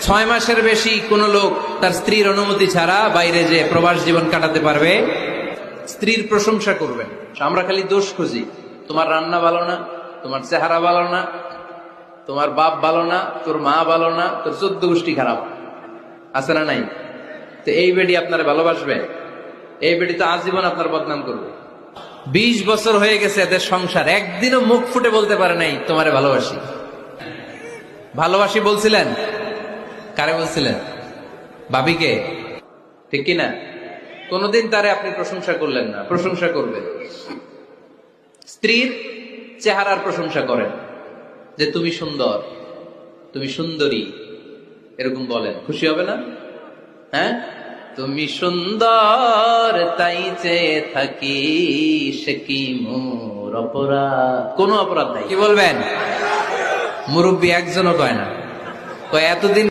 6 মাসের বেশি কোন লোক তার স্ত্রীর অনুমতি ছাড়া বাইরে যে প্রবাস জীবন কাটাতে পারবে? স্ত্রীর প্রশংসা করবেন। আমরা খালি দোষ খুঁজি, তোমার রান্না ভালো না, তোমার চেহারা ভালো না, তোমার বাপ ভালো না, তোর মা ভালো না, তোর 14 গোষ্ঠী খারাপ। আছে না নাই? তো এই বেডি আপনার ভালোবাসবে? এই বেডি তো আজীবন আপনার বদনাম করবে। 20 বছর হয়ে গেছে এদের সংসার, একদিনও মুখ ফুটে বলতে পারে নাই তোমারে ভালোবাসি। ভালোবাসি বলছিলেন? কারে বলছিলেন? ভাবিকে, ঠিক কিনা? কোনদিন তারে আপনি প্রশংসা করলেন না, প্রশংসা করবেন। স্ত্রীর চেহারার প্রশংসা করেন, যে তুমি সুন্দর, তুমি সুন্দরী, এরকম বলেন, খুশি হবে না? হ্যাঁ, তুমি সুন্দর তাই চেয়ে থাকি, সে কি মোর অপরাধ? কোনো অপরাধ নাই। কি বলবেন? মুরব্বী একজনও কয় না, কয় এতদিন